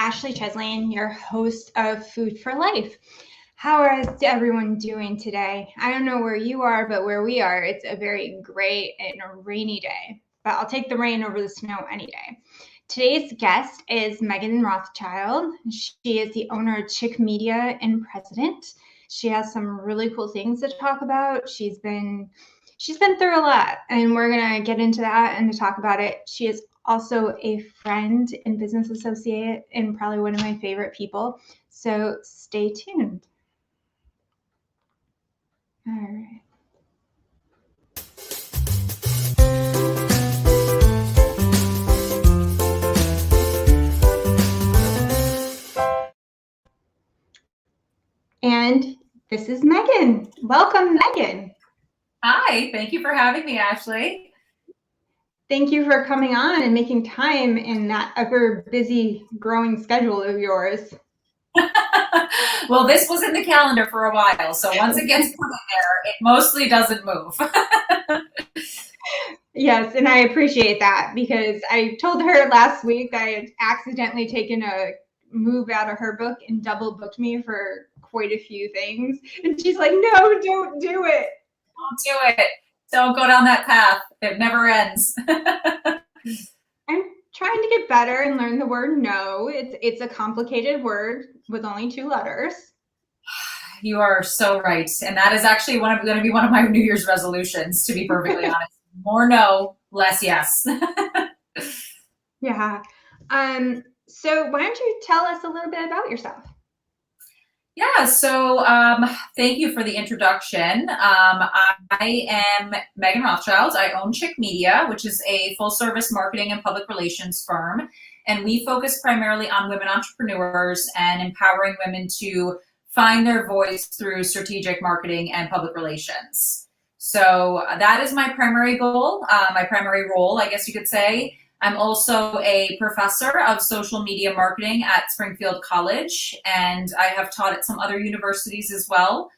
Ashley Cheslane, your host of Food for Life. How is everyone doing today? I don't know where you are, but where we are, it's a very gray and a rainy day. But I'll take the rain over the snow any day. Today's guest is Meghan Rothschild. She is the owner of Chikmedia and president. She has some really cool things to talk about. She's been through a lot, and we're gonna get into that and to talk about it. She is also a friend and business associate and probably one of my favorite people. So stay tuned. All right. And this is Meghan. Welcome, Meghan. Hi, thank you for having me, Ashley. Thank you for coming on and making time in that ever busy growing schedule of yours. Well, this was in the calendar for a while, so once it gets put in there, it mostly doesn't move. Yes, and I appreciate that because I told her last week I had accidentally taken a move out of her book and double booked me for quite a few things. And she's like, no, don't do it. Don't do it. Don't go down that path. It never ends. I'm trying to get better and learn the word no. It's a complicated word with only 2 letters. You are so right. And that is actually going to be one of my New Year's resolutions, to be perfectly honest. More no, less yes. Yeah. So why don't you tell us a little bit about yourself? Yeah, so thank you for the introduction. I am Meghan Rothschild. I own Chikmedia, which is a full-service marketing and public relations firm, and we focus primarily on women entrepreneurs and empowering women to find their voice through strategic marketing and public relations. So that is my primary goal, my primary role, I guess you could say. I'm also a professor of social media marketing at Springfield College, and I have taught at some other universities as well.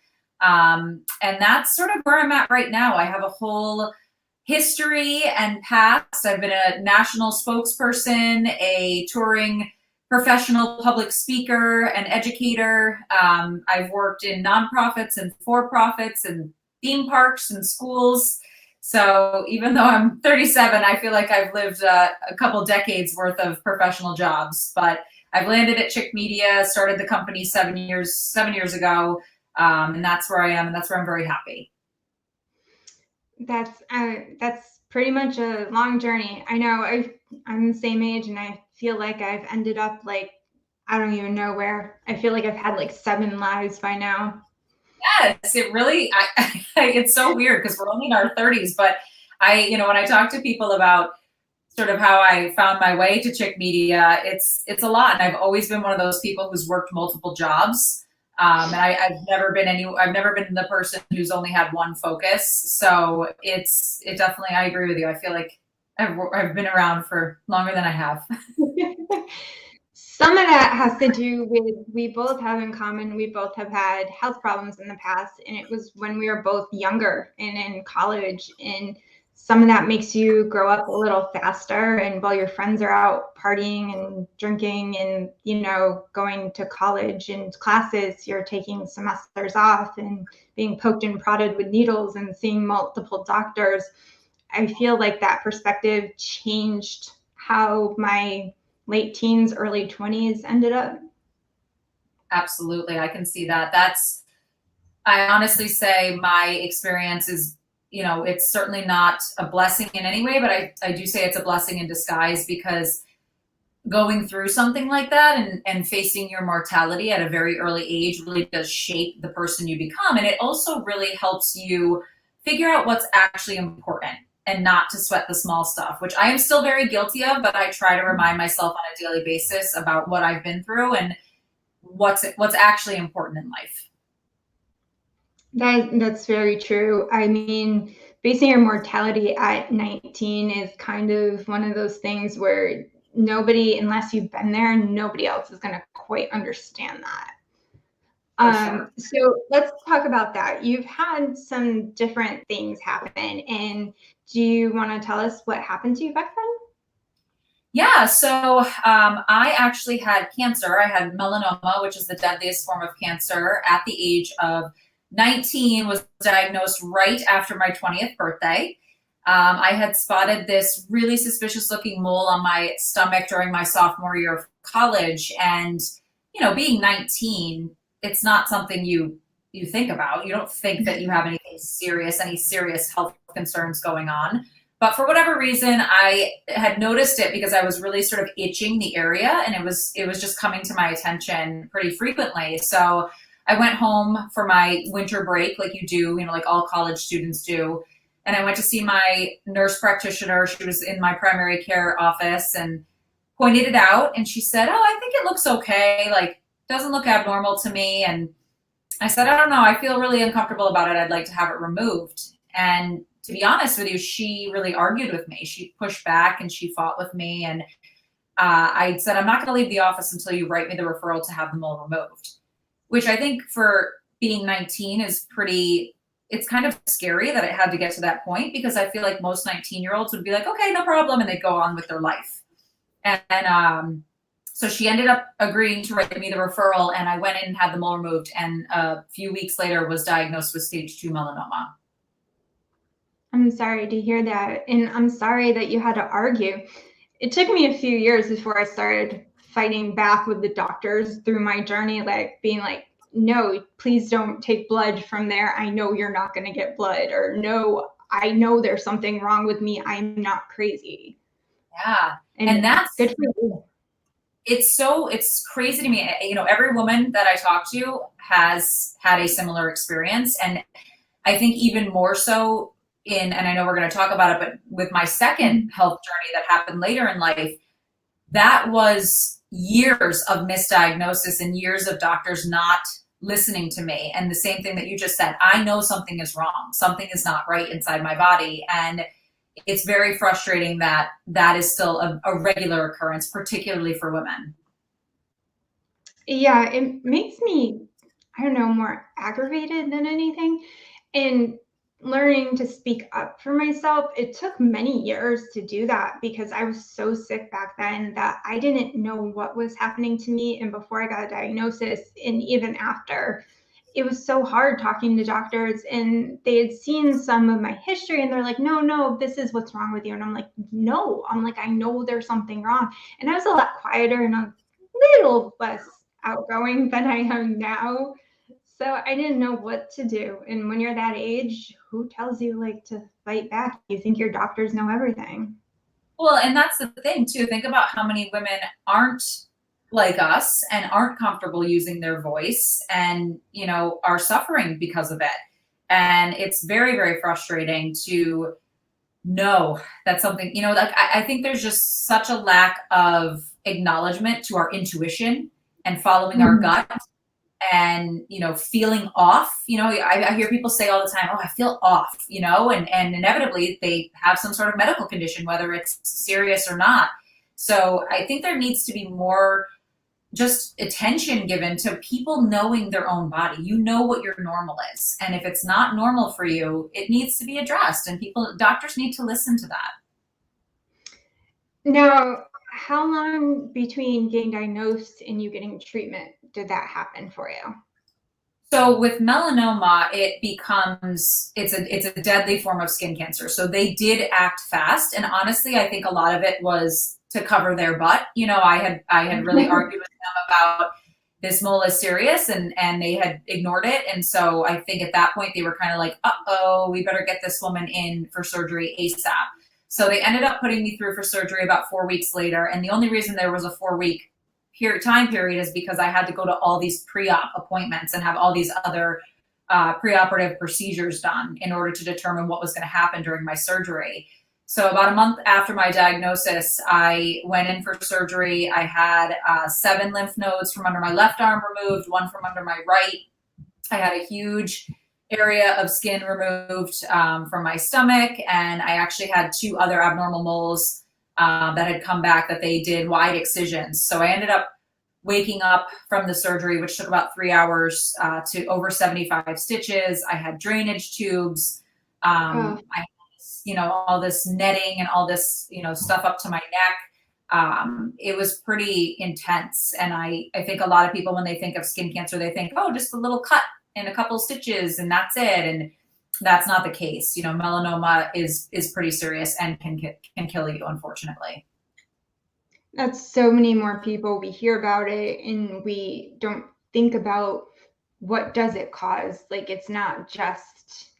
And that's sort of where I'm at right now. I have a whole history and past. I've been a national spokesperson, a touring professional public speaker, an educator. I've worked in nonprofits and for-profits and theme parks and schools. So even though I'm 37, I feel like I've lived a couple decades worth of professional jobs, but I've landed at Chikmedia, started the company 7 years ago. And that's where I am. And that's where I'm very happy. That's pretty much a long journey. I know I'm the same age and I feel like I've ended up like, I don't even know where. I feel like I've had like 7 lives by now. Yes, it really, it's so weird because we're only in our 30s, but when I talk to people about sort of how I found my way to Chikmedia, it's a lot. And I've always been one of those people who's worked multiple jobs. And I've never been the person who's only had one focus. So it definitely, I agree with you. I feel like I've been around for longer than I have. Some of that has to do with we both have in common, we both have had health problems in the past, and it was when we were both younger and in college, and some of that makes you grow up a little faster, and while your friends are out partying and drinking and going to college and classes, you're taking semesters off and being poked and prodded with needles and seeing multiple doctors. I feel like that perspective changed how my late teens, early 20s ended up. Absolutely. I can see that. I honestly say my experience is, it's certainly not a blessing in any way, but I do say it's a blessing in disguise because going through something like that and facing your mortality at a very early age really does shape the person you become. And it also really helps you figure out what's actually important and not to sweat the small stuff, which I am still very guilty of, but I try to remind myself on a daily basis about what I've been through and what's actually important in life. That's very true. I mean, facing your mortality at 19 is kind of one of those things where nobody, unless you've been there, nobody else is going to quite understand that. Sure. So let's talk about that. You've had some different things happen, and do you want to tell us what happened to you back then? Yeah, so I actually had cancer. I had melanoma, which is the deadliest form of cancer, at the age of 19, was diagnosed right after my 20th birthday. I had spotted this really suspicious looking mole on my stomach during my sophomore year of college. And, being 19, it's not something you think about. You don't think that you have anything serious, any serious health concerns going on. But for whatever reason, I had noticed it because I was really sort of itching the area, and it was just coming to my attention pretty frequently. So I went home for my winter break, like you do, like all college students do. And I went to see my nurse practitioner. She was in my primary care office and pointed it out. And she said, "Oh, I think it looks okay. Like, doesn't look abnormal to me." And I said, "I don't know. I feel really uncomfortable about it. I'd like to have it removed." And to be honest with you, she really argued with me. She pushed back and she fought with me. And I said, "I'm not going to leave the office until you write me the referral to have the mole removed," which I think for being 19 is pretty, it's kind of scary that it had to get to that point, because I feel like most 19-year-olds would be like, "Okay, no problem," and they'd go on with their life. And so she ended up agreeing to write me the referral, and I went in and had the mole removed, and a few weeks later was diagnosed with stage 2 melanoma. I'm sorry to hear that. And I'm sorry that you had to argue. It took me a few years before I started fighting back with the doctors through my journey, like being like, "No, please don't take blood from there. I know you're not going to get blood," or "No, I know there's something wrong with me. I'm not crazy." Yeah. And And that's, good for you. it's crazy to me. Every woman that I talk to has had a similar experience. And I think even more so and I know we're going to talk about it, but with my second health journey that happened later in life, that was years of misdiagnosis and years of doctors not listening to me. And the same thing that you just said, I know something is wrong. Something is not right inside my body. And it's very frustrating that that is still a regular occurrence, particularly for women. Yeah, it makes me, I don't know, more aggravated than anything. And learning to speak up for myself, it took many years to do that because I was so sick back then that I didn't know what was happening to me. And before I got a diagnosis, and even after, it was so hard talking to doctors, and they had seen some of my history and they're like, "No, no, this is what's wrong with you." And I'm like, "No," I'm like, "I know there's something wrong." And I was a lot quieter and a little less outgoing than I am now. So I didn't know what to do. And when you're that age, who tells you like to fight back? You think your doctors know everything. Well, and that's the thing too. Think about how many women aren't like us and aren't comfortable using their voice and, are suffering because of it. And it's very, very frustrating to know that something, like I think there's just such a lack of acknowledgement to our intuition and following our Mhm. gut and feeling off. I hear people say all the time, "Oh, I feel off," and inevitably they have some sort of medical condition, whether it's serious or not. So I think there needs to be more just attention given to people knowing their own body. You know what your normal is, and if it's not normal for you, it needs to be addressed, and doctors need to listen to that. Now, how long between getting diagnosed and you getting treatment did that happen for you? So with melanoma, it's a deadly form of skin cancer. So they did act fast, and honestly, I think a lot of it was to cover their butt. I had really argued with them about this mole is serious, and they had ignored it. And so I think at that point they were kind of like, "Uh-oh, we better get this woman in for surgery ASAP." So they ended up putting me through for surgery about 4 weeks later, and the only reason there was a 4 week time period is because I had to go to all these pre-op appointments and have all these other preoperative procedures done in order to determine what was going to happen during my surgery. So about a month after my diagnosis, I went in for surgery. I had 7 lymph nodes from under my left arm removed, 1 from under my right. I had a huge area of skin removed from my stomach, and I actually had 2 other abnormal moles that had come back that they did wide excisions. So I ended up waking up from the surgery, which took about 3 hours, to over 75 stitches. I had drainage tubes. Oh, I had all this netting and all this, stuff up to my neck. it was pretty intense. And I think a lot of people, when they think of skin cancer, they think, oh, just a little cut and a couple stitches and that's it. And that's not the case. You know, melanoma is pretty serious and can kill you, unfortunately. That's so many more people. We hear about it and we don't think about what does it cause. Like, it's not just,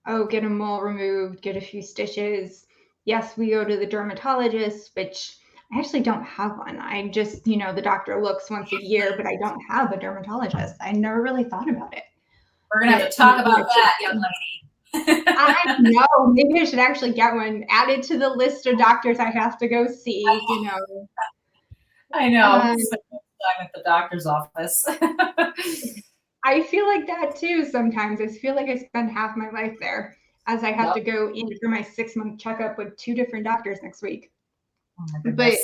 oh, get a mole removed, get a few stitches. Yes, we go to the dermatologist, which I actually don't have one. I just, you know, the doctor looks once a year, but I don't have a dermatologist. I never really thought about it. We're going to have to talk about that, young lady. I know. Maybe I should actually get one added to the list of doctors I have to go see, you know. I know. So I'm at the doctor's office. I feel like that too sometimes. I feel like I spend half my life there, as I have to go in for my 6-month checkup with 2 different doctors next week. Oh, but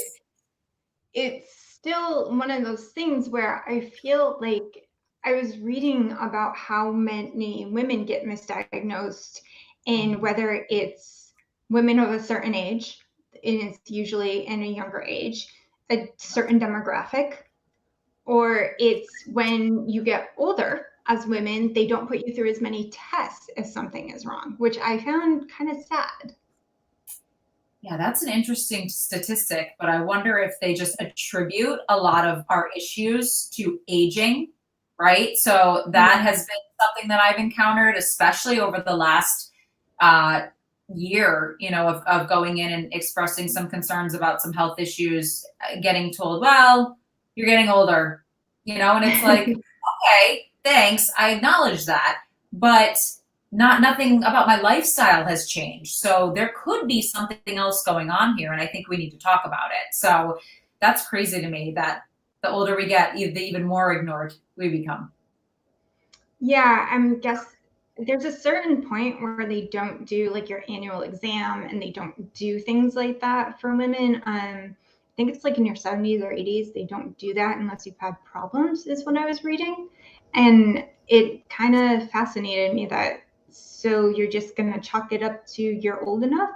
it's still one of those things where I feel like I was reading about how many women get misdiagnosed, and whether it's women of a certain age, and it's usually in a younger age, a certain demographic, or it's when you get older as women, they don't put you through as many tests if something is wrong, which I found kind of sad. Yeah, that's an interesting statistic, but I wonder if they just attribute a lot of our issues to aging, right? So that has been something that I've encountered, especially over the last year, you know, of going in and expressing some concerns about some health issues, getting told, well, you're getting older, you know, and it's like, okay, thanks. I acknowledge that, but nothing about my lifestyle has changed. So there could be something else going on here. And I think we need to talk about it. So that's crazy to me that the older we get, the even more ignored we become. Yeah, I guess there's a certain point where they don't do like your annual exam, and they don't do things like that for women. I think it's like in your 70s or 80s, they don't do that unless you've had problems, is what I was reading. And it kind of fascinated me that, so you're just going to chalk it up to you're old enough.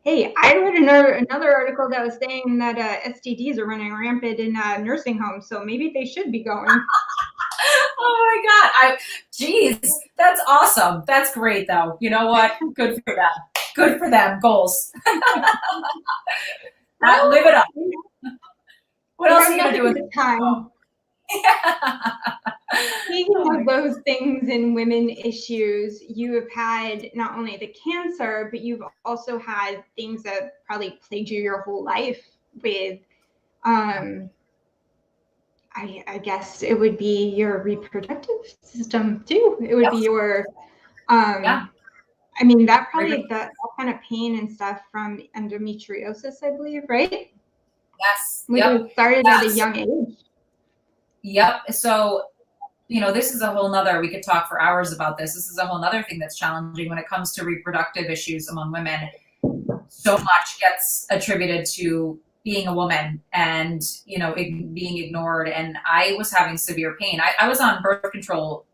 Hey, I read another article that was saying that STDs are running rampant in nursing homes, so maybe they should be going. Oh my God. Geez, that's awesome. That's great though. You know what? Good for them. Good for them. Goals. Live it up. What else are you going to do with the time? Speaking of those things in women issues, you have had not only the cancer, but you've also had things that probably plagued you your whole life with, I guess it would be your reproductive system too. It would be your, I mean, that probably, that kind of pain and stuff from endometriosis, I believe, right? Yes. Which started at a young age. Yep. So, you know, this is a whole nother, we could talk for hours about this. This is a whole nother thing that's challenging when it comes to reproductive issues among women. So much gets attributed to being a woman and, you know, being ignored. And I was having severe pain. I was on birth control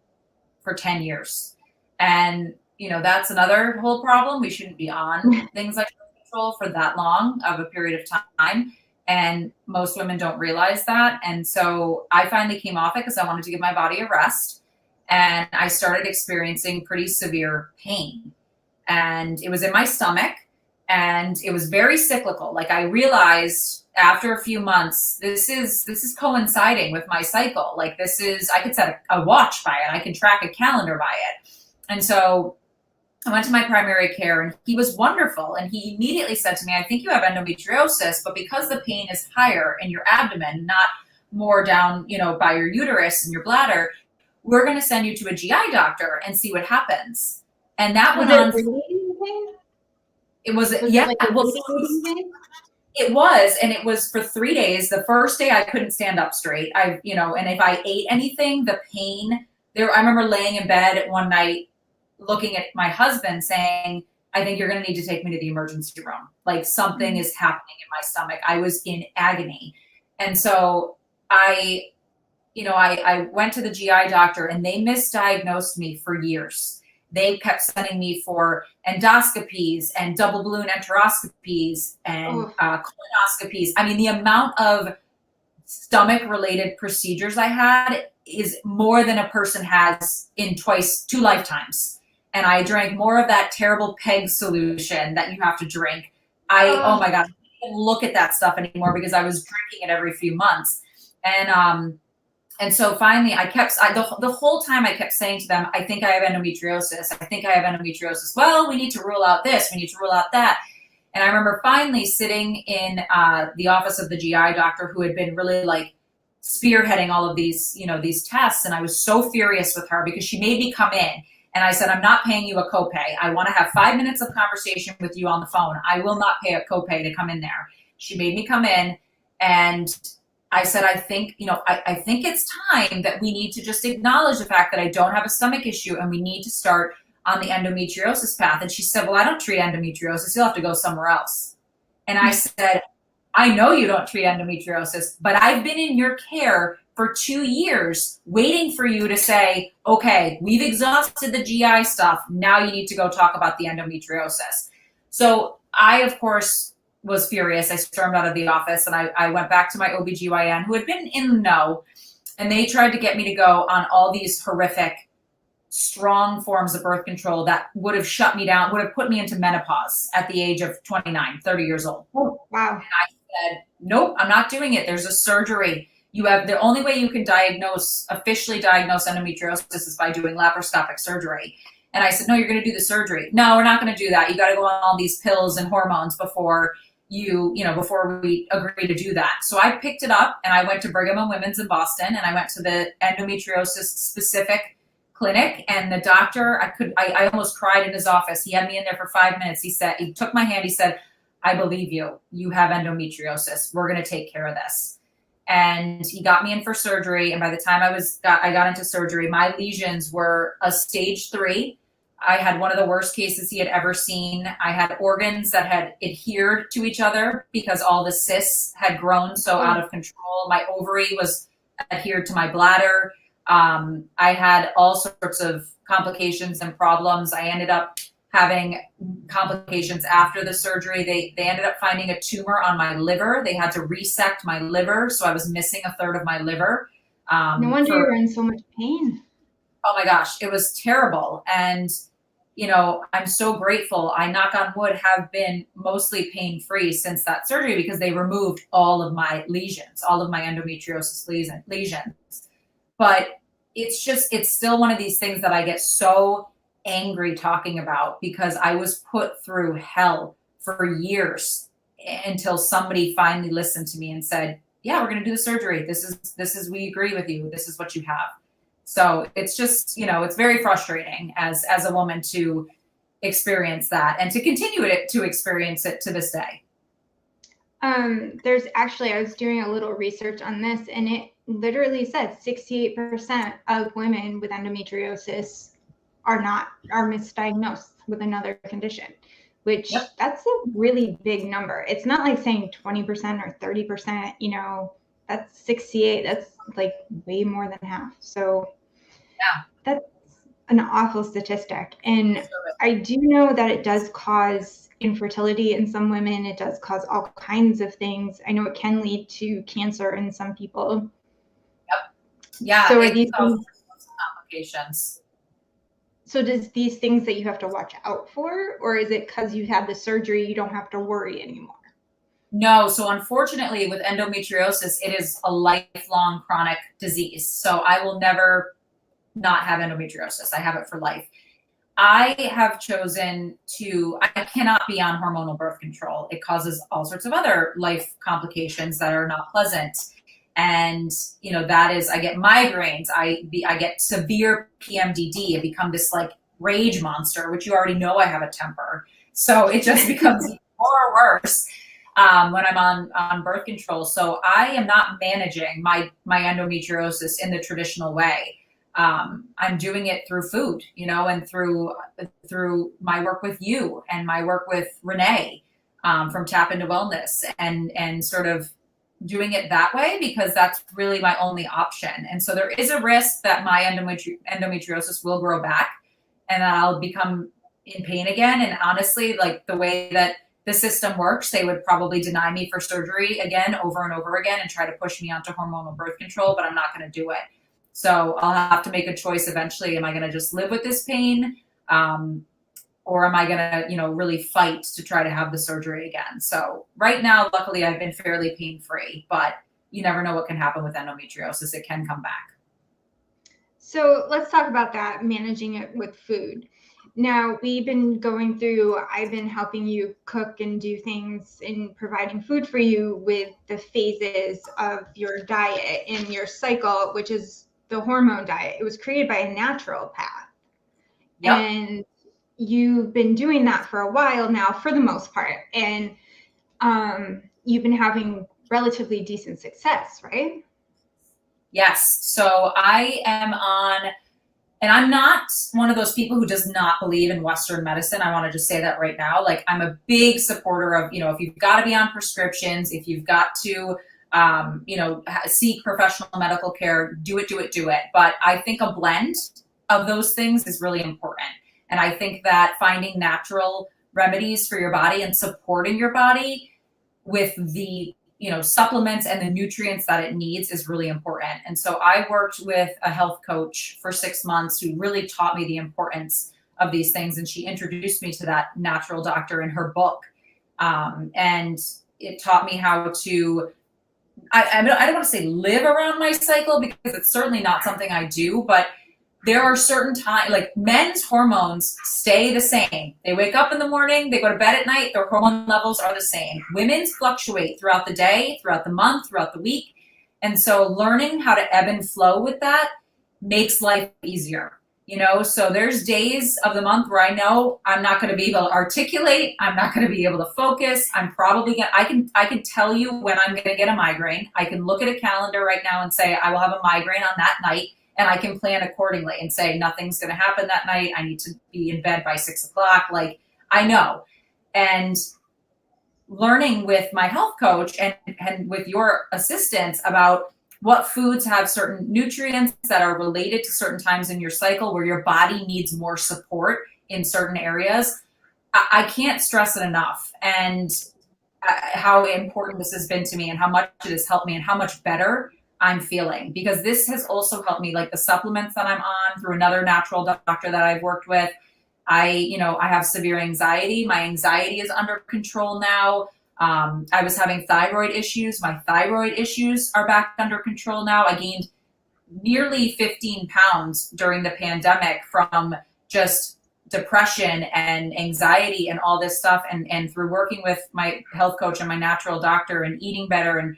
for 10 years. And, you know, that's another whole problem. We shouldn't be on things like birth control for that long of a period of time. And most women don't realize that. And so I finally came off it because I wanted to give my body a rest. And I started experiencing pretty severe pain. And it was in my stomach. And it was very cyclical. Like, I realized after a few months, this is coinciding with my cycle. Like, this is, I could set a watch by it. I can track a calendar by it. And so I went to my primary care, and he was wonderful. And he immediately said to me, I think you have endometriosis, but because the pain is higher in your abdomen, not more down, you know, by your uterus and your bladder, we're going to send you to a GI doctor and see what happens. And that went on. It was, yeah, like it was, and it was for 3 days. The first day I couldn't stand up straight. You know, and if I ate anything, the pain there, I remember laying in bed one night, looking at my husband saying, I think you're going to need to take me to the emergency room. Like, something is happening in my stomach. I was in agony. And so I went to the GI doctor, and they misdiagnosed me for years. they kept sending me for endoscopies and double balloon enteroscopies and Oh, colonoscopies. I mean, the amount of stomach related procedures I had is more than a person has in 2 lifetimes. And I drank more of that terrible PEG solution that you have to drink. Oh oh, my God, I can't even look at that stuff anymore because I was drinking it every few months. And so finally the whole time I kept saying to them, I think I have endometriosis. I think I have endometriosis. Well, we need to rule out this. We need to rule out that. And I remember finally sitting in the office of the GI doctor who had been really like spearheading all of these, these tests. And I was so furious with her because she made me come in. And I said, I'm not paying you a copay. I want to have 5 minutes of conversation with you on the phone. I will not pay a copay to come in there. She made me come in, and I said, I think it's time that we need to just acknowledge the fact that I don't have a stomach issue and we need to start on the endometriosis path. And she said, well, I don't treat endometriosis. You'll have to go somewhere else. And I said, I know you don't treat endometriosis, but I've been in your care for 2 years waiting for you to say, okay, we've exhausted the GI stuff. Now you need to go talk about the endometriosis. So I, of course, was furious. I stormed out of the office and I went back to my OBGYN who had been in the know, and they tried to get me to go on all these horrific, strong forms of birth control that would have shut me down, would have put me into menopause at the age of 29, 30 years old. oh, wow. And I said, nope, I'm not doing it. There's a surgery. The only way you can officially diagnose endometriosis is by doing laparoscopic surgery. And I said, no, you're going to do the surgery. No, we're not going to do that. You got to go on all these pills and hormones before before we agree to do that. So I picked it up and I went to Brigham and Women's in Boston, and I went to the endometriosis specific clinic, and the doctor, I almost cried in his office. He had me in there for 5 minutes. He took my hand. He said, I believe you. You have endometriosis. We're going to take care of this. And he got me in for surgery. And by the time I got into surgery, my lesions were a stage 3. I had one of the worst cases he had ever seen. I had organs that had adhered to each other because all the cysts had grown so out of control. My ovary was adhered to my bladder. I had all sorts of complications and problems. I ended up having complications after the surgery. They ended up finding a tumor on my liver. They had to resect my liver, so I was missing a third of my liver. No wonder you were in so much pain. Oh my gosh, it was terrible. And I'm so grateful. I, knock on wood, have been mostly pain-free since that surgery because they removed all of my lesions, all of my endometriosis lesions. But it's still one of these things that I get so angry talking about because I was put through hell for years until somebody finally listened to me and said, yeah, we're going to do the surgery. This is, we agree with you. This is what you have. So it's just, it's very frustrating as a woman to experience that and to continue to experience it to this day. There's actually, I was doing a little research on this, and it literally said 68% of women with endometriosis are misdiagnosed with another condition, which that's a really big number. It's not like saying 20% or 30%, that's 68. That's like way more than half. So yeah, that's an awful statistic. And I do know that it does cause infertility in some women. It does cause all kinds of things. I know it can lead to cancer in some people. Yep. Yeah. So are these complications? So does these things that you have to watch out for, or is it because you had the surgery, you don't have to worry anymore? No. So unfortunately with endometriosis, it is a lifelong chronic disease. So I will never not have endometriosis. I have it for life. I have chosen I cannot be on hormonal birth control. It causes all sorts of other life complications that are not pleasant. And, that is, I get migraines. I get severe PMDD. I become this like rage monster, which you already know I have a temper. So it just becomes more worse when I'm on birth control. So I am not managing my endometriosis in the traditional way. I'm doing it through food, and through my work with you and my work with Renee from Tap Into Wellness, and sort of doing it that way because that's really my only option. And so there is a risk that my endometriosis will grow back. and that I'll become in pain again. And honestly, like the way that the system works, they would probably deny me for surgery again, over and over again, and try to push me onto hormonal birth control, but I'm not going to do it. So I'll have to make a choice eventually. Am I going to just live with this pain? Or am I going to, really fight to try to have the surgery again? So right now, luckily, I've been fairly pain-free, but you never know what can happen with endometriosis. It can come back. So let's talk about that, managing it with food. Now, I've been helping you cook and do things and providing food for you with the phases of your diet and your cycle, which is the hormone diet. It was created by a natural path. Yep. And you've been doing that for a while now, for the most part. And you've been having relatively decent success, right? Yes. So I am on, and I'm not one of those people who does not believe in Western medicine. I want to just say that right now. Like, I'm a big supporter of, if you've got to be on prescriptions, if you've got to, seek professional medical care, do it. But I think a blend of those things is really important. And I think that finding natural remedies for your body and supporting your body with the supplements and the nutrients that it needs is really important. And so I worked with a health coach for 6 months who really taught me the importance of these things. And she introduced me to that natural doctor in her book. And it taught me how to, I don't want to say live around my cycle, because it's certainly not something I do, but there are certain times, like men's hormones stay the same. They wake up in the morning, they go to bed at night, their hormone levels are the same. Women's fluctuate throughout the day, throughout the month, throughout the week. And so learning how to ebb and flow with that makes life easier. So there's days of the month where I know I'm not going to be able to articulate. I'm not going to be able to focus. I'm probably going to, I can tell you when I'm going to get a migraine. I can look at a calendar right now and say, I will have a migraine on that night. And I can plan accordingly and say, nothing's going to happen that night. I need to be in bed by 6 o'clock. Like, I know. And learning with my health coach and with your assistance about what foods have certain nutrients that are related to certain times in your cycle where your body needs more support in certain areas, I can't stress it enough. And how important this has been to me and how much it has helped me and how much better I'm feeling, because this has also helped me, like the supplements that I'm on through another natural doctor that I've worked with. I have severe anxiety. My anxiety is under control now. I was having thyroid issues. My thyroid issues are back under control now. I gained nearly 15 pounds during the pandemic from just depression and anxiety and all this stuff. And through working with my health coach and my natural doctor and eating better and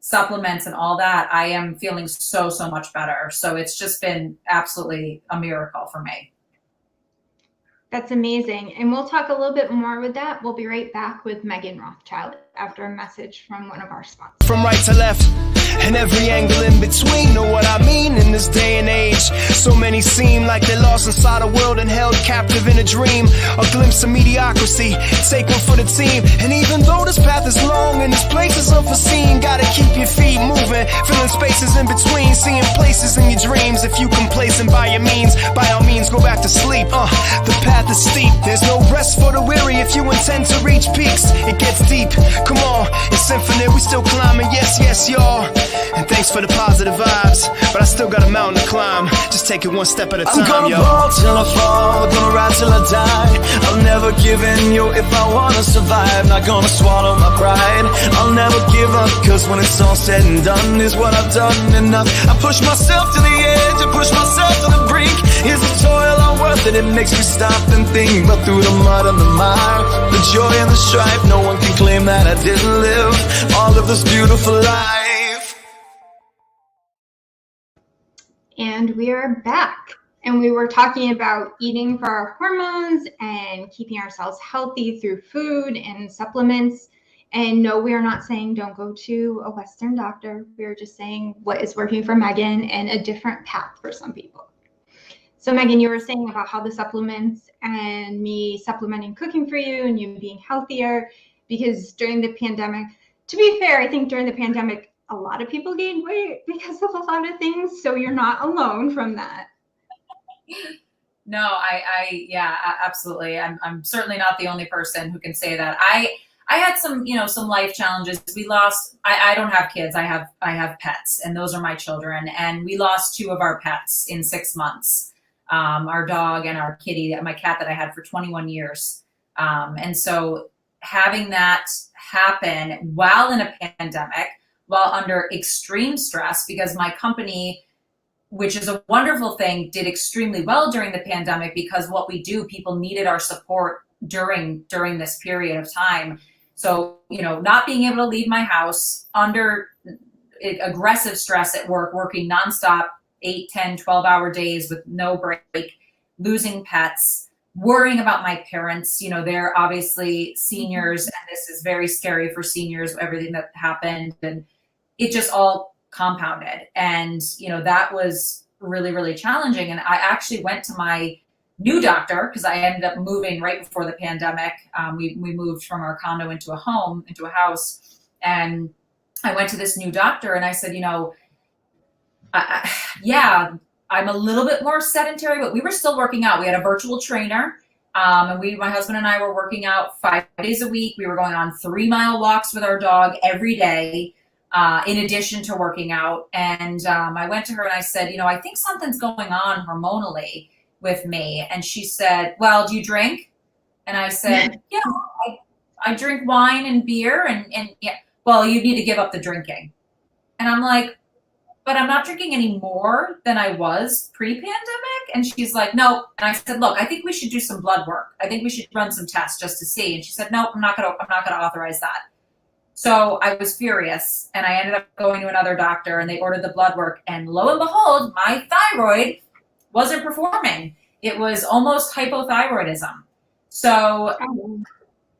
supplements and all that, I am feeling so much better. So it's just been absolutely a miracle for me. That's amazing. And we'll talk a little bit more with that. We'll be right back with Meghan Rothschild after a message from one of our sponsors. From right to left and every angle in between, know what I mean? In this day and age, so many seem like they're lost inside a world and held captive in a dream. A glimpse of mediocrity, take one for the team. And even though this path is long and this place is unforeseen, gotta keep your feet moving, filling spaces in between, seeing places in your dreams. If you complacent by your means, by all means go back to sleep. The path is steep, there's no rest for the weary. If you intend to reach peaks, it gets deep. Come on, it's infinite, we still climbing. Yes, y'all. And thanks for the positive vibes, but I still got a mountain to climb. Just take it one step at a time, I'm gonna ball till I fall, gonna ride till I die. I'll never give in, if I wanna survive. Not gonna swallow my pride, I'll never give up, cause when it's all said and done, is what I've done enough. I push myself to the edge, I push myself to the brink. Is the toil all worth it? It makes me stop and think. But through the mud and the mire, the joy and the strife, no one can claim that I didn't live all of this beautiful life. And we are back. And we were talking about eating for our hormones and keeping ourselves healthy through food and supplements. And no, we are not saying don't go to a Western doctor. We are just saying what is working for Meghan and a different path for some people. So Meghan, you were saying about how the supplements and me supplementing cooking for you and you being healthier, because during the pandemic, to be fair, I think during the pandemic, a lot of people gained weight because of a lot of things. So you're not alone from that. No, yeah, absolutely. I'm certainly not the only person who can say that. I had some, some life challenges. We lost, I don't have kids. I have pets, and those are my children. And we lost two of our pets in 6 months. Our dog and our kitty, my cat that I had for 21 years. And so having that happen while in a pandemic, while under extreme stress, because my company, which is a wonderful thing, did extremely well during the pandemic, because what we do, people needed our support during this period of time. So, not being able to leave my house, under aggressive stress at work, working nonstop, 8, 10, 12-hour days with no break, losing pets, worrying about my parents. They're obviously seniors, and this is very scary for seniors, everything that happened. And it just all compounded. And, that was really, really challenging. And I actually went to my new doctor, because I ended up moving right before the pandemic. We moved from our condo into a house. And I went to this new doctor, and I said, yeah, I'm a little bit more sedentary, but we were still working out. We had a virtual trainer. And my husband and I were working out 5 days a week. We were going on 3-mile walks with our dog every day, in addition to working out. And I went to her and I said, I think something's going on hormonally with me. And she said, well, do you drink? And I said, yeah, I drink wine and beer. And yeah, well, you need to give up the drinking. And I'm like, but I'm not drinking any more than I was pre-pandemic. And she's like, no. And I said, look, I think we should do some blood work. I think we should run some tests just to see. And she said, no, I'm not going to authorize that. So I was furious, and I ended up going to another doctor, and they ordered the blood work. And lo and behold, my thyroid wasn't performing. It was almost hypothyroidism. So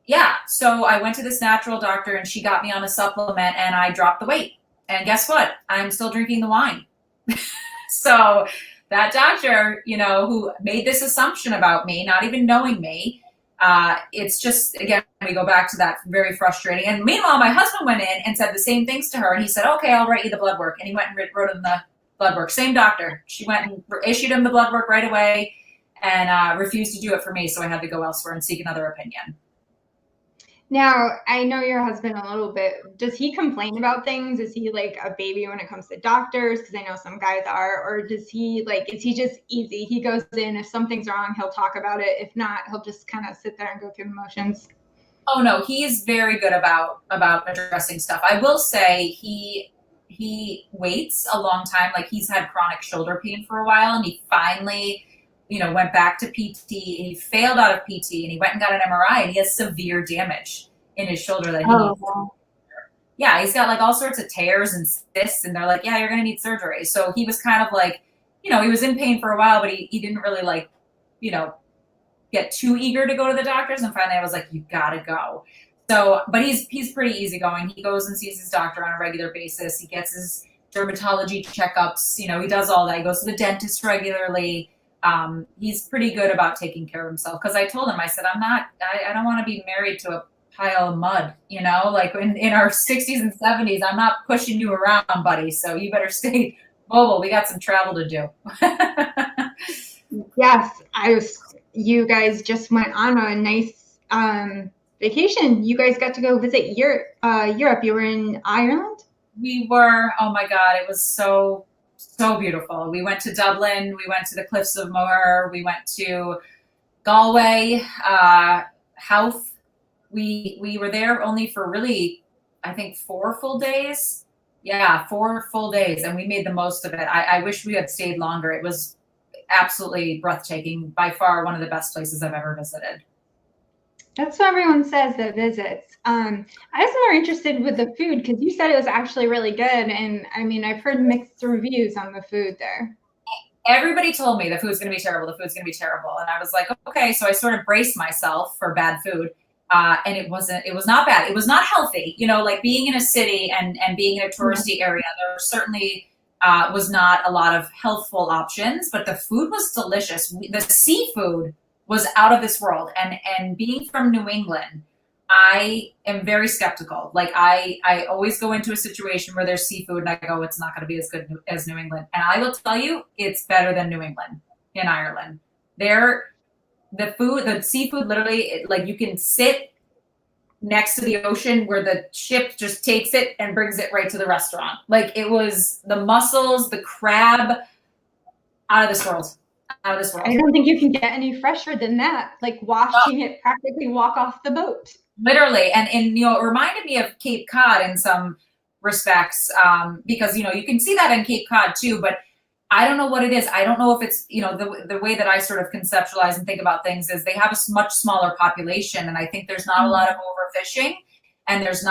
yeah, so I went to this natural doctor, and she got me on a supplement, and I dropped the weight. And guess what? I'm still drinking the wine. So that doctor, who made this assumption about me, not even knowing me, it's just, again, we go back to that, very frustrating. And meanwhile, my husband went in and said the same things to her. And he said, okay, I'll write you the blood work. And he went and wrote him the blood work. Same doctor. She went and issued him the blood work right away, and refused to do it for me. So I had to go elsewhere and seek another opinion. Now, I know your husband a little bit. Does he complain about things? Is he like a baby when it comes to doctors? Because I know some guys are. Or does he is he just easy? He goes in, if something's wrong, he'll talk about it. If not, he'll just kind of sit there and go through the motions. Oh no, he's very good about addressing stuff. I will say he waits a long time. Like, he's had chronic shoulder pain for a while, and he finally, went back to PT. He failed out of PT, and he went and got an MRI, and he has severe damage in his shoulder that he needs. Wow. Yeah, he's got like all sorts of tears and cysts, and they're like, yeah, you're going to need surgery. So he was kind of like, he was in pain for a while, but he didn't really get too eager to go to the doctors. And finally I was like, you gotta go. So, but he's pretty easygoing. He goes and sees his doctor on a regular basis. He gets his dermatology checkups. He does all that. He goes to the dentist regularly. He's pretty good about taking care of himself. Cause I told him, I said, I don't want to be married to a pile of mud, like in our 60s and 70s, I'm not pushing you around, buddy. So you better stay mobile. We got some travel to do. Yes. You guys just went on a nice vacation. You guys got to go visit Europe. You were in Ireland? We were. Oh my God. It was so beautiful. We went to Dublin. We went to the Cliffs of Moher. We went to Galway, Howth. We were there only for really, I think, 4 full days. Yeah, 4 full days. And we made the most of it. I wish we had stayed longer. It was absolutely breathtaking. By far one of the best places I've ever visited. That's what everyone says that visits. I was more interested with the food, because you said it was actually really good. And I mean, I've heard mixed reviews on the food there. Everybody told me the food's going to be terrible. The food's going to be terrible. And I was like, okay. So I sort of braced myself for bad food. And it was not bad. It was not healthy. Like being in a city and being in a touristy area, there certainly was not a lot of healthful options, but the food was delicious. The seafood was out of this world. And being from New England, I am very skeptical. Like I always go into a situation where there's seafood and I go, it's not going to be as good as New England. And I will tell you, it's better than New England in Ireland. the seafood, literally, like you can sit next to the ocean where the ship just takes it and brings it right to the restaurant. Like it was the mussels, the crab, out of this world. Out of this world. I don't think you can get any fresher than that. Like watching it practically walk off the boat. Literally. And it reminded me of Cape Cod in some respects, because, you can see that in Cape Cod too, but I don't know what it is. I don't know if it's, the way that I sort of conceptualize and think about things is they have a much smaller population. And I think there's not a lot of overfishing, and there's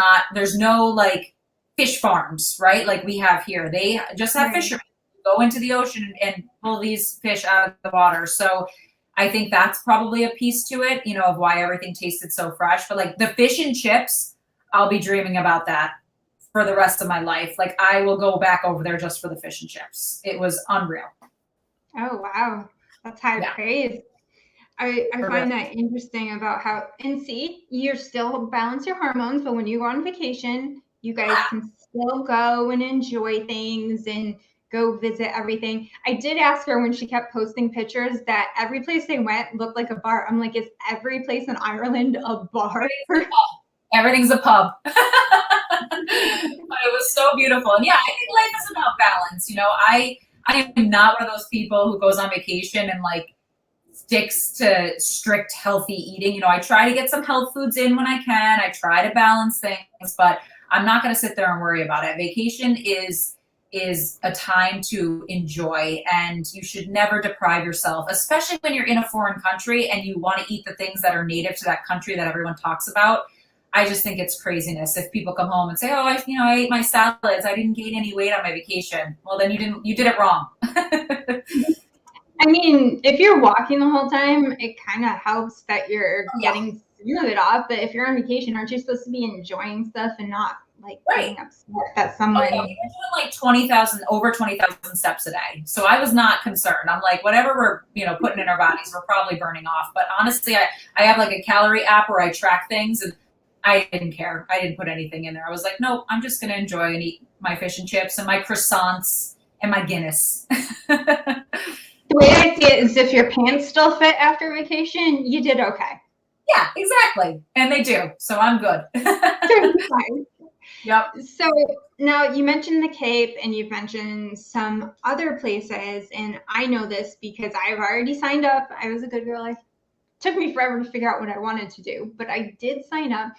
no like fish farms, right? Like we have here. They just have fishermen go into the ocean and pull these fish out of the water. So I think that's probably a piece to it, of why everything tasted so fresh. But like the fish and chips, I'll be dreaming about that for the rest of my life. Like I will go back over there just for the fish and chips. It was unreal. Oh, wow. That's high praise. I find that interesting about how, and see, you're still balance your hormones, but when you go on vacation, you guys can still go and enjoy things and go visit everything. I did ask her when she kept posting pictures that every place they went looked like a bar. I'm like, is every place in Ireland a bar? Everything's a pub. But it was so beautiful. And yeah, I think life is about balance. I am not one of those people who goes on vacation and like sticks to strict healthy eating. I try to get some health foods in when I can. I try to balance things, but I'm not going to sit there and worry about it. Vacation is a time to enjoy, and you should never deprive yourself, especially when you're in a foreign country and you want to eat the things that are native to that country that everyone talks about. I just think it's craziness if people come home and say, "Oh, I ate my salads. I didn't gain any weight on my vacation." Well, then you did it wrong. I mean, if you're walking the whole time, it kind of helps that you're getting some of it off. But if you're on vacation, aren't you supposed to be enjoying stuff and not like getting upset that someone? Okay, we're doing like over 20,000 steps a day. So I was not concerned. I'm like, whatever we're putting in our bodies, we're probably burning off. But honestly, I have like a calorie app where I track things, and I didn't care. I didn't put anything in there. I was like, nope, I'm just going to enjoy and eat my fish and chips and my croissants and my Guinness. The way I see it is if your pants still fit after vacation, you did okay. Yeah, exactly. And they do. So I'm good. Yep. So now you mentioned the Cape and you've mentioned some other places. And I know this because I've already signed up. I was a good girl. It took me forever to figure out what I wanted to do, but I did sign up.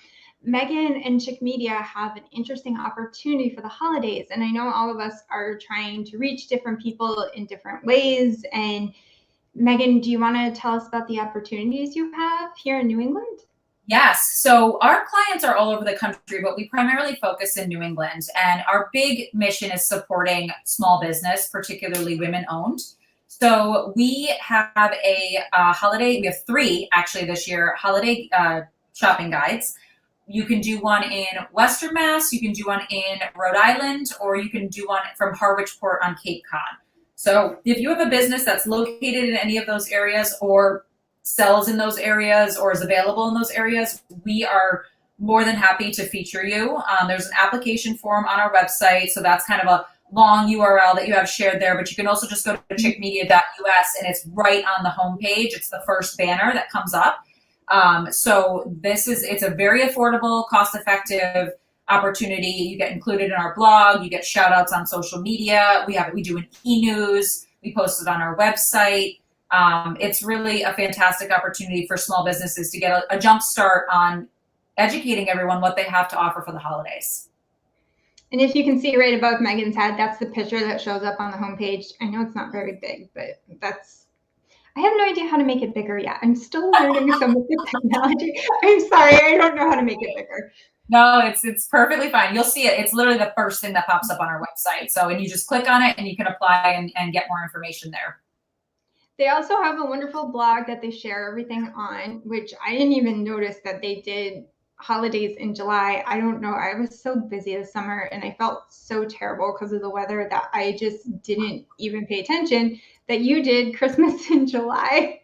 Meghan and Chikmedia have an interesting opportunity for the holidays. And I know all of us are trying to reach different people in different ways. And Meghan, do you want to tell us about the opportunities you have here in New England? Yes. So our clients are all over the country, but we primarily focus in New England. And our big mission is supporting small business, particularly women-owned. So we have a holiday, we have 3 actually this year, holiday shopping guides. You can do one in Western Mass, you can do one in Rhode Island, or you can do one from Harwichport on Cape Cod. So if you have a business that's located in any of those areas or sells in those areas or is available in those areas, we are more than happy to feature you. There's an application form on our website, so that's kind of a long URL that you have shared there, but you can also just go to chikmedia.us and it's right on the homepage. It's the first banner that comes up. So it's a very affordable, cost-effective opportunity. You get included in our blog, you get shout outs on social media. We do an e-news, we post it on our website. It's really a fantastic opportunity for small businesses to get a jump start on educating everyone what they have to offer for the holidays. And if you can see right above Meghan's head, that's the picture that shows up on the homepage. I know it's not very big, but I have no idea how to make it bigger yet. I'm still learning some of the technology. I'm sorry, I don't know how to make it bigger. No, it's perfectly fine. You'll see it. It's literally the first thing that pops up on our website. So, and you just click on it and you can apply and get more information there. They also have a wonderful blog that they share everything on, which I didn't even notice that they did holidays in July. I don't know. I was so busy this summer and I felt so terrible because of the weather that I just didn't even pay attention that you did Christmas in July.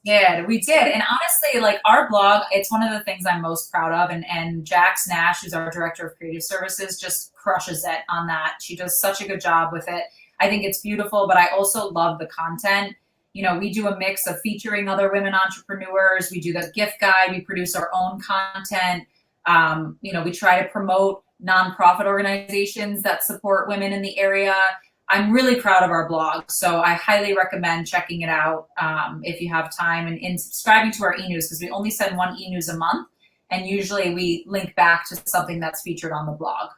Yeah, we did. And honestly, like our blog, it's one of the things I'm most proud of. And Jax Nash, who's our director of creative services, just crushes it on that. She does such a good job with it. I think it's beautiful, but I also love the content. We do a mix of featuring other women entrepreneurs. We do the gift guide. We produce our own content. We try to promote nonprofit organizations that support women in the area. I'm really proud of our blog, so I highly recommend checking it out if you have time and subscribing to our e-news, because we only send one e-news a month, and usually we link back to something that's featured on the blog.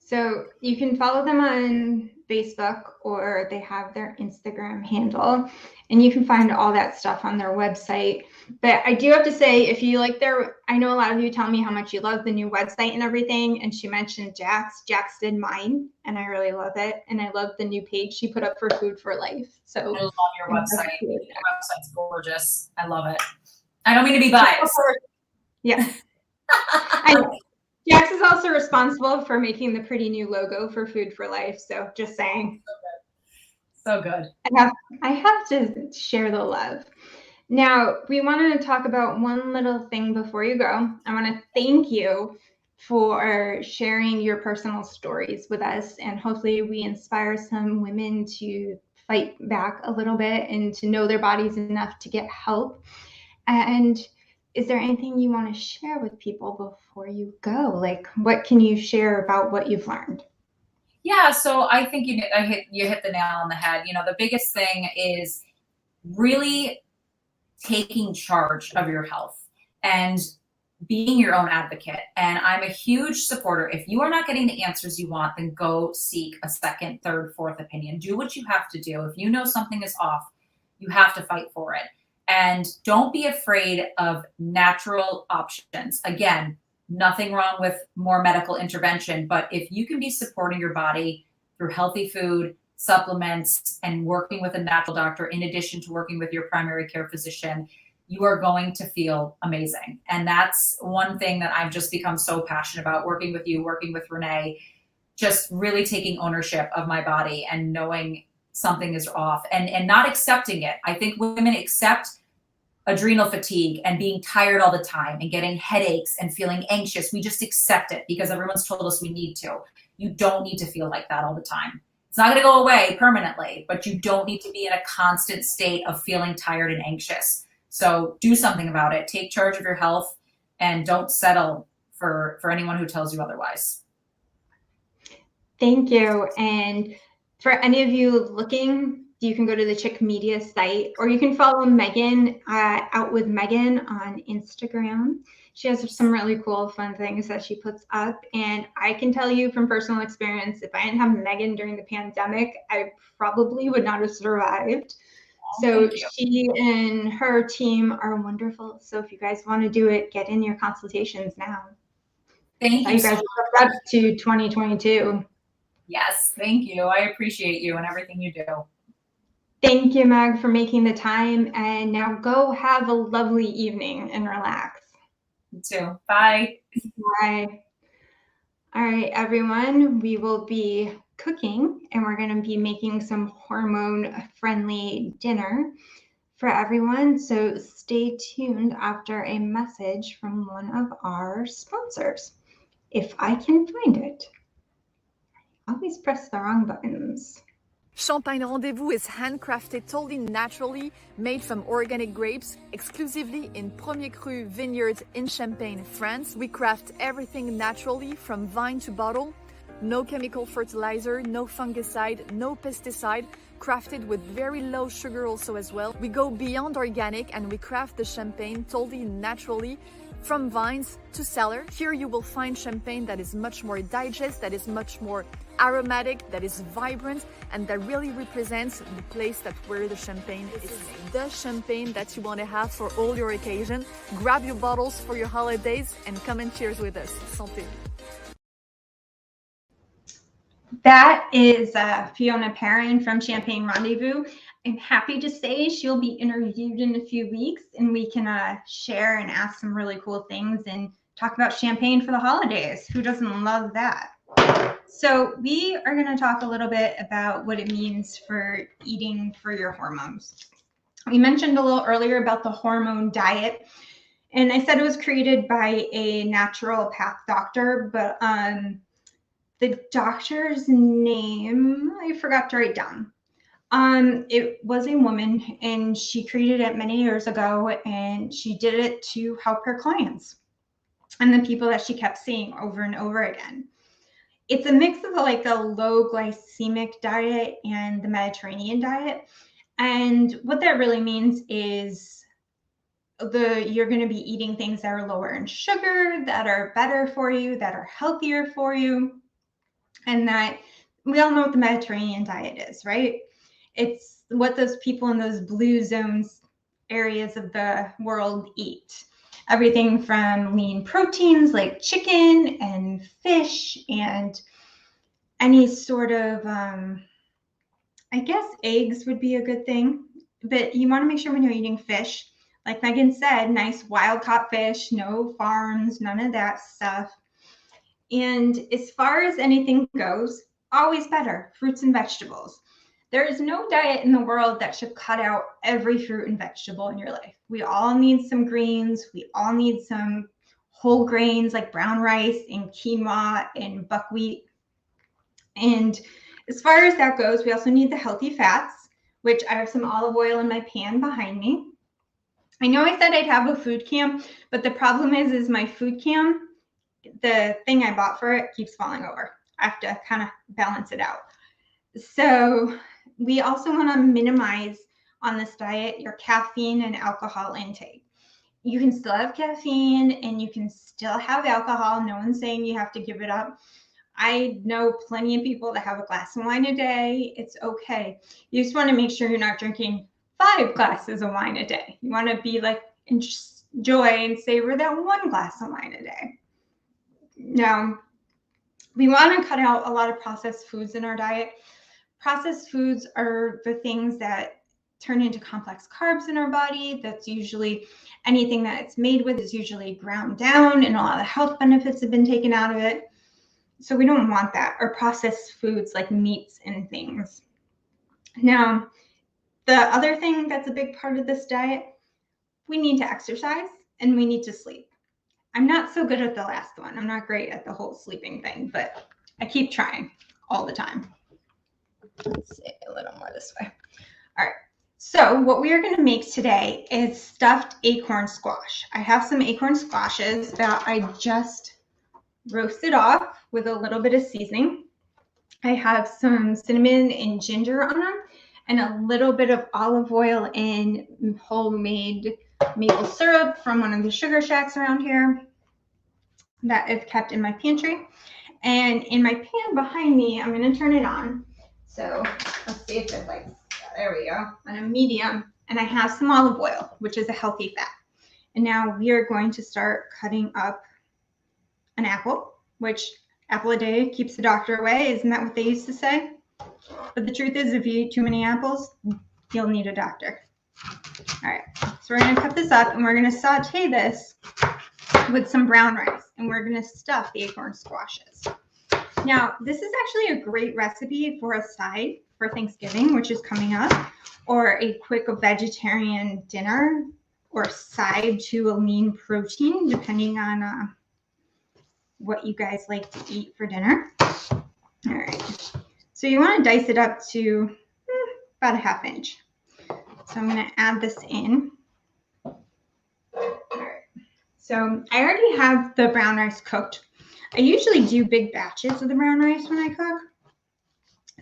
So you can follow them on Facebook, or they have their Instagram handle, and you can find all that stuff on their website. But I do have to say, if you like I know a lot of you tell me how much you love the new website and everything, and she mentioned Jax did mine, and I really love it. And I love the new page she put up for Food for Life. So I love your website. Your website's gorgeous. I love it. I don't mean to be biased. Yeah. Jax is also responsible for making the pretty new logo for Food for Life. So just saying. So good. I have to share the love. Now, we want to talk about one little thing before you go. I want to thank you for sharing your personal stories with us, and hopefully we inspire some women to fight back a little bit and to know their bodies enough to get help. And is there anything you want to share with people before you go? Like, what can you share about what you've learned? Yeah, so I think you hit the nail on the head. The biggest thing is really taking charge of your health and being your own advocate. And I'm a huge supporter. If you are not getting the answers you want, then go seek a second, third, fourth opinion. Do what you have to do. If you know something is off, you have to fight for it. And don't be afraid of natural options. Again, nothing wrong with more medical intervention, but if you can be supporting your body through healthy food, supplements, and working with a natural doctor, in addition to working with your primary care physician, you are going to feel amazing. And that's one thing that I've just become so passionate about, working with you, working with Renee, just really taking ownership of my body and knowing something is off and not accepting it. I think women accept adrenal fatigue and being tired all the time and getting headaches and feeling anxious. We just accept it because everyone's told us we need to. You don't need to feel like that all the time. It's not going to go away permanently, but you don't need to be in a constant state of feeling tired and anxious. So do something about it. Take charge of your health and don't settle for anyone who tells you otherwise. Thank you. And for any of you looking, you can go to the Chikmedia site, or you can follow Meghan Out with Meghan on Instagram. She has some really cool, fun things that she puts up. And I can tell you from personal experience, if I didn't have Meghan during the pandemic, I probably would not have survived. So she and her team are wonderful. So if you guys want to do it, get in your consultations now. Thank you. You guys are up to 2022. Yes, thank you. I appreciate you and everything you do. Thank you, Meg, for making the time. And now go have a lovely evening and relax. You too. Bye. Bye. All right, everyone, we will be cooking and we're going to be making some hormone-friendly dinner for everyone. So stay tuned after a message from one of our sponsors. If I can find it. I always press the wrong buttons. Champagne Rendezvous is handcrafted totally naturally, made from organic grapes, exclusively in Premier Cru vineyards in Champagne, France. We craft everything naturally from vine to bottle. No chemical fertilizer, no fungicide, no pesticide, crafted with very low sugar also as well. We go beyond organic and we craft the champagne totally naturally, from vines to cellar. Here you will find champagne that is much more digest, that is much more aromatic, that is vibrant, and that really represents the place where the champagne is made. The champagne that you want to have for all your occasions. Grab your bottles for your holidays and come and cheers with us. Santé. That is Fiona Perrin from Champagne Rendezvous. I'm happy to say she'll be interviewed in a few weeks and we can share and ask some really cool things and talk about champagne for the holidays. Who doesn't love that? So we are going to talk a little bit about what it means for eating for your hormones. We mentioned a little earlier about the hormone diet, and I said it was created by a naturopath doctor, but the doctor's name I forgot to write down. It was a woman, and she created it many years ago, and she did it to help her clients and the people that she kept seeing over and over again. It's a mix of like a low glycemic diet and the Mediterranean diet. And what that really means is you're going to be eating things that are lower in sugar, that are better for you, that are healthier for you. And that we all know what the Mediterranean diet is, right? It's what those people in those blue zones areas of the world eat. Everything from lean proteins like chicken and fish and any sort of, I guess eggs would be a good thing. But you want to make sure when you're eating fish, like Megan said, nice wild caught fish, no farms, none of that stuff. And as far as anything goes, always better, fruits and vegetables. There is no diet in the world that should cut out every fruit and vegetable in your life. We all need some greens. We all need some whole grains like brown rice and quinoa and buckwheat. And as far as that goes, we also need the healthy fats, which I have some olive oil in my pan behind me. I know I said I'd have a food cam, but the problem is my food cam, the thing I bought for it keeps falling over. I have to kind of balance it out. So we also want to minimize on this diet your caffeine and alcohol intake. You can still have caffeine and you can still have alcohol. No one's saying you have to give it up. I know plenty of people that have a glass of wine a day. It's okay. You just want to make sure you're not drinking 5 glasses of wine a day. You want to be like, enjoy and savor that 1 glass of wine a day. Now, we want to cut out a lot of processed foods in our diet. Processed foods are the things that turn into complex carbs in our body. That's usually anything that it's made with is usually ground down, and a lot of the health benefits have been taken out of it. So we don't want that, or processed foods like meats and things. Now, the other thing that's a big part of this diet, we need to exercise and we need to sleep. I'm not so good at the last one. I'm not great at the whole sleeping thing, but I keep trying all the time. Let's see, a little more this way. All right. So what we are going to make today is stuffed acorn squash. I have some acorn squashes that I just roasted off with a little bit of seasoning. I have some cinnamon and ginger on them and a little bit of olive oil and homemade maple syrup from one of the sugar shacks around here that I've kept in my pantry. And in my pan behind me, I'm going to turn it on. So let's see if it likes, there we go, on a medium. And I have some olive oil, which is a healthy fat. And now we are going to start cutting up an apple, which apple a day keeps the doctor away. Isn't that what they used to say? But the truth is, if you eat too many apples, you'll need a doctor. All right, so we're going to cut this up and we're going to saute this with some brown rice, and we're going to stuff the acorn squashes. Now, this is actually a great recipe for a side for Thanksgiving, which is coming up, or a quick vegetarian dinner or side to a lean protein, depending on what you guys like to eat for dinner. All right, so you want to dice it up to about a 1/2 inch. So I'm going to add this in. All right. So I already have the brown rice cooked. I usually do big batches of the brown rice when I cook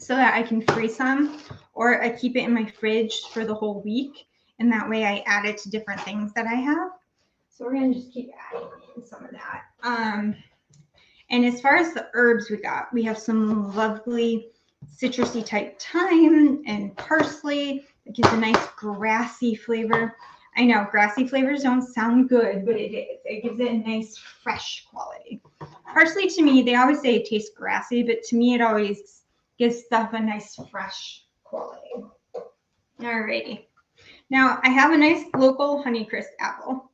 so that I can freeze some, or I keep it in my fridge for the whole week. And that way I add it to different things that I have. So we're going to just keep adding in some of that. And as far as the herbs we have some lovely citrusy type thyme and parsley. It gives a nice grassy flavor. I know grassy flavors don't sound good, but it is. It gives it a nice fresh quality. Parsley, to me, they always say it tastes grassy, but to me it always gives stuff a nice fresh quality. Alrighty. Now I have a nice local Honeycrisp apple.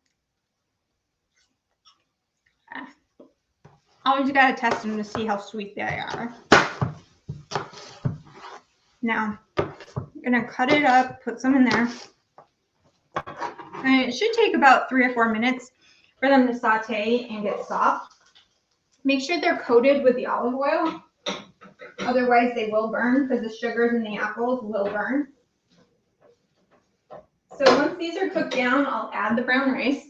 Always got to test them to see how sweet they are. Now, I'm going to cut it up, put some in there. And it should take about 3 or 4 minutes for them to saute and get soft. Make sure they're coated with the olive oil. Otherwise they will burn because the sugars in the apples will burn. So once these are cooked down, I'll add the brown rice.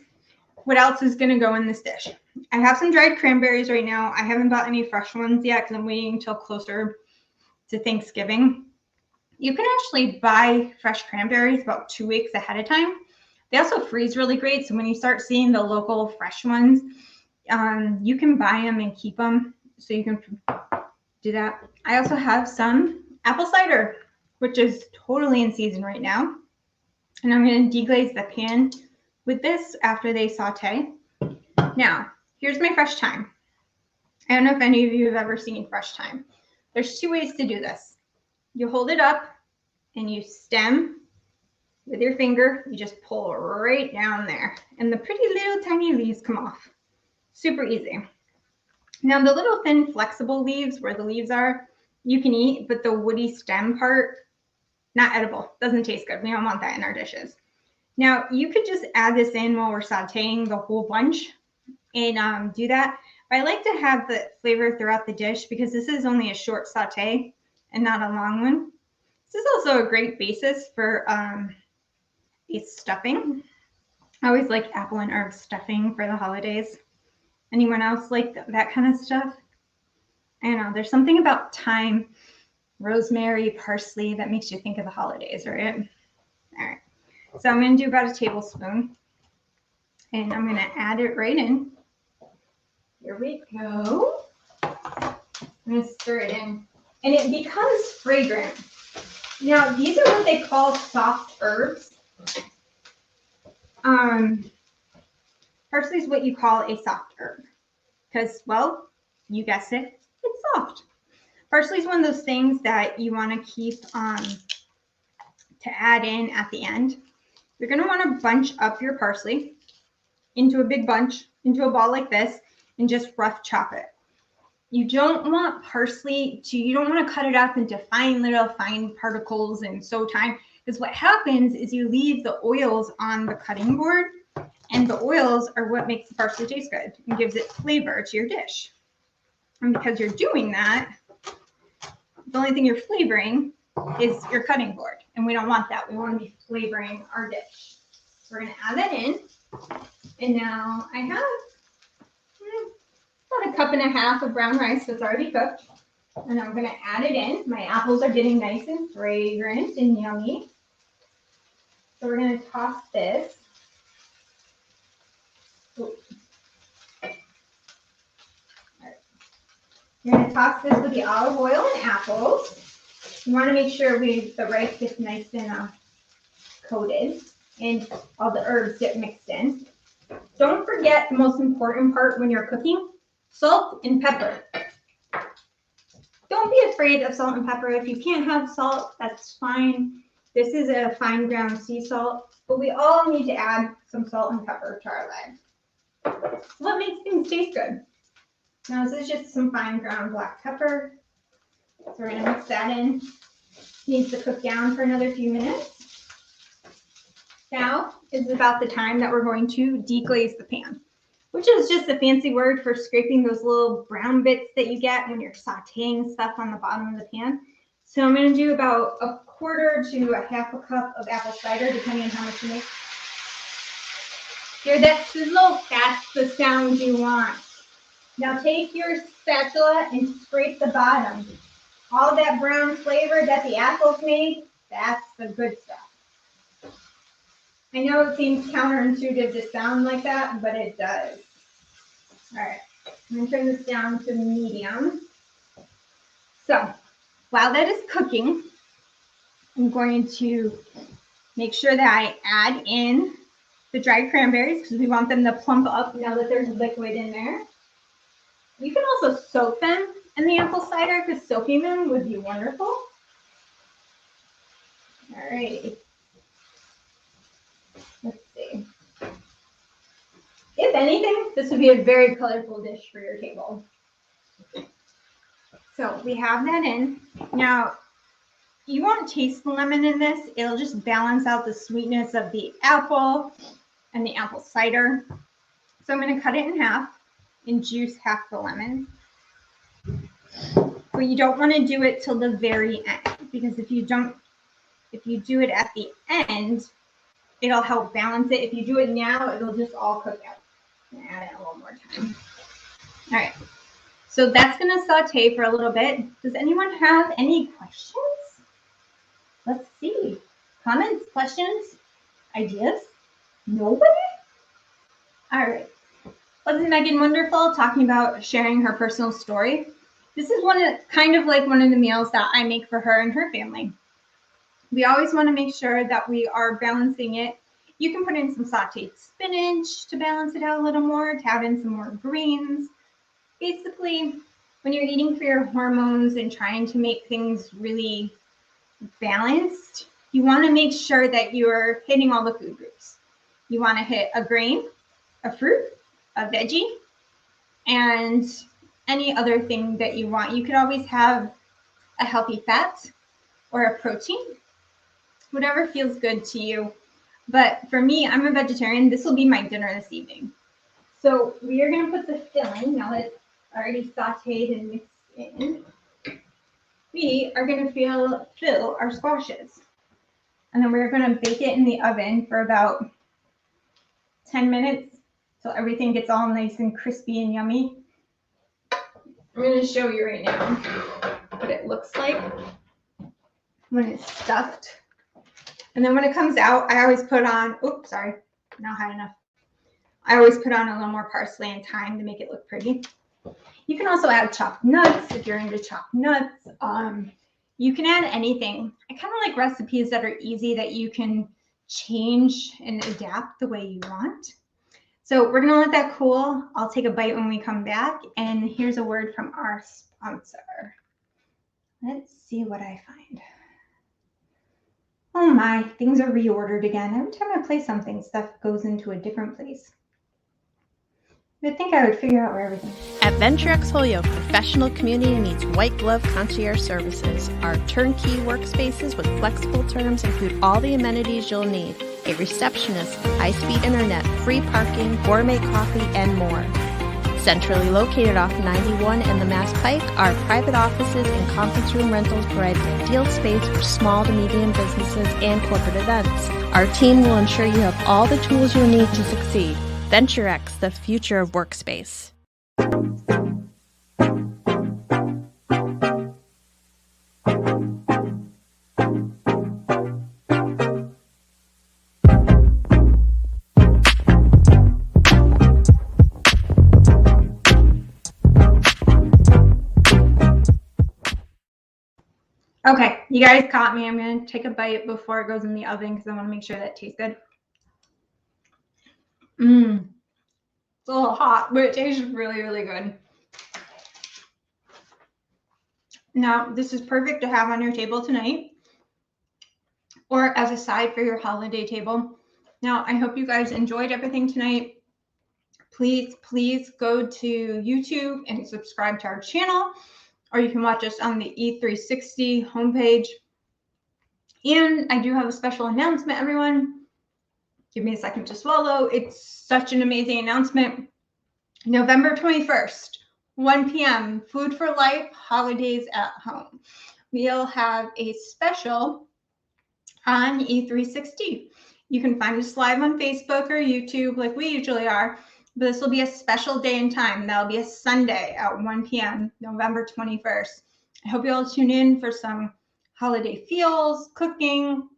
What else is going to go in this dish? I have some dried cranberries right now. I haven't bought any fresh ones yet because I'm waiting until closer to Thanksgiving. You can actually buy fresh cranberries about 2 weeks ahead of time. They also freeze really great. So when you start seeing the local fresh ones, you can buy them and keep them. So you can do that. I also have some apple cider, which is totally in season right now. And I'm going to deglaze the pan with this after they saute. Now, here's my fresh thyme. I don't know if any of you have ever seen fresh thyme. There's 2 ways to do this. You hold it up and you stem with your finger. You just pull right down there and the pretty little tiny leaves come off. Super easy. Now the little thin flexible leaves where the leaves are, you can eat, but the woody stem part, not edible. Doesn't taste good. We don't want that in our dishes. Now you could just add this in while we're sauteing the whole bunch and do that. But I like to have the flavor throughout the dish because this is only a short saute and not a long one. This is also a great basis for a stuffing. I always like apple and herb stuffing for the holidays. Anyone else like that kind of stuff? I don't know. There's something about thyme, rosemary, parsley that makes you think of the holidays, right? All right. So I'm going to do about a tablespoon. And I'm going to add it right in. Here we go. I'm going to stir it in. And it becomes fragrant. Now, these are what they call soft herbs. Parsley is what you call a soft herb. Because, well, you guessed it, it's soft. Parsley is one of those things that you want to keep to add in at the end. You're going to want to bunch up your parsley into a big bunch, into a ball like this, and just rough chop it. You don't want parsley you don't want to cut it up into fine particles and so time, because what happens is you leave the oils on the cutting board, and the oils are what makes the parsley taste good and gives it flavor to your dish. And because you're doing that, the only thing you're flavoring is your cutting board, and we don't want that. We want to be flavoring our dish. So we're going to add that in, and now I have about 1.5 cups of brown rice that's already cooked, and I'm going to add it in. My apples are getting nice and fragrant and yummy. So we're going to toss this. Ooh. Right. You're going to toss this with the olive oil and apples. You want to make sure the rice gets nice and coated and all the herbs get mixed in. Don't forget the most important part when you're cooking, salt and pepper. Don't be afraid of salt and pepper. If you can't have salt, that's fine. This is a fine ground sea salt, but we all need to add some salt and pepper to our lives. It's what makes things taste good. Now this is just some fine ground black pepper. So we're going to mix that in. Needs to cook down for another few minutes. Now is about the time that we're going to deglaze the pan, which is just a fancy word for scraping those little brown bits that you get when you're sauteing stuff on the bottom of the pan. So I'm going to do about 1/4 to 1/2 cup of apple cider, depending on how much you make. Hear that sizzle? That's the sound you want. Now take your spatula and scrape the bottom. All that brown flavor that the apples made, that's the good stuff. I know it seems counterintuitive to sound like that, but it does. All right, I'm going to turn this down to medium. So while that is cooking, I'm going to make sure that I add in the dried cranberries because we want them to plump up now that there's liquid in there. You can also soak them in the apple cider because soaking them would be wonderful. All right. Let's see. If anything, this would be a very colorful dish for your table. So we have that in. Now, you won't taste the lemon in this. It'll just balance out the sweetness of the apple and the apple cider. So I'm going to cut it in half and juice half the lemon. but you don't want to do it till the very end, because if you do it at the end, it'll help balance it. If you do it now, it'll just all cook out. I'm gonna add it a little more time. All right, so that's gonna saute for a little bit. Does anyone have any questions? Let's see. Comments, questions, ideas? Nobody? All right. Wasn't Meghan wonderful talking about sharing her personal story? This is kind of like one of the meals that I make for her and her family. We always want to make sure that we are balancing it. You can put in some sauteed spinach to balance it out a little more, to add in some more greens. Basically, when you're eating for your hormones and trying to make things really balanced, you want to make sure that you're hitting all the food groups. You want to hit a grain, a fruit, a veggie, and any other thing that you want. You could always have a healthy fat or a protein, whatever feels good to you. But for me, I'm a vegetarian. This will be my dinner this evening. So we are going to put the filling, now it's already sauteed and mixed in. We are going to fill our squashes. And then we're going to bake it in the oven for about 10 minutes so everything gets all nice and crispy and yummy. I'm going to show you right now what it looks like when it's stuffed. And then when it comes out, I always put on, oops, sorry, not high enough. I always put on a little more parsley and thyme to make it look pretty. You can also add chopped nuts if you're into chopped nuts. You can add anything. I kind of like recipes that are easy, that you can change and adapt the way you want. So we're going to let that cool. I'll take a bite when we come back. And here's a word from our sponsor. Let's see what I find. Oh my, things are reordered again. Every time I play something, stuff goes into a different place. I think I would figure out where everything is. At VentureX Holyoke, professional community needs white glove concierge services. Our turnkey workspaces with flexible terms include all the amenities you'll need: a receptionist, high-speed internet, free parking, gourmet coffee, and more. Centrally located off 91 and the Mass Pike, our private offices and conference room rentals provide ideal space for small to medium businesses and corporate events. Our team will ensure you have all the tools you'll need to succeed. VentureX, the future of workspace. Okay, you guys caught me. I'm going to take a bite before it goes in the oven because I want to make sure that it tastes good. It's a little hot, but it tastes really, really good. Now, this is perfect to have on your table tonight or as a side for your holiday table. Now, I hope you guys enjoyed everything tonight. Please go to YouTube and subscribe to our channel, or you can watch us on the E360 homepage. And I do have a special announcement, everyone. Give me a second to swallow. It's such an amazing announcement. November 21st, 1 p.m., Food for Life, Holidays at Home. We'll have a special on E360. You can find us live on Facebook or YouTube like we usually are, but this will be a special day and time. That'll be a Sunday at 1 p.m., November 21st. I hope you all tune in for some holiday feels, cooking.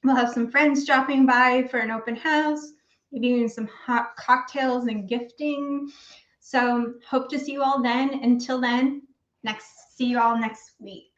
We'll have some friends dropping by for an open house, maybe even some hot cocktails and gifting. So hope to see you all then. Until then, see you all next week.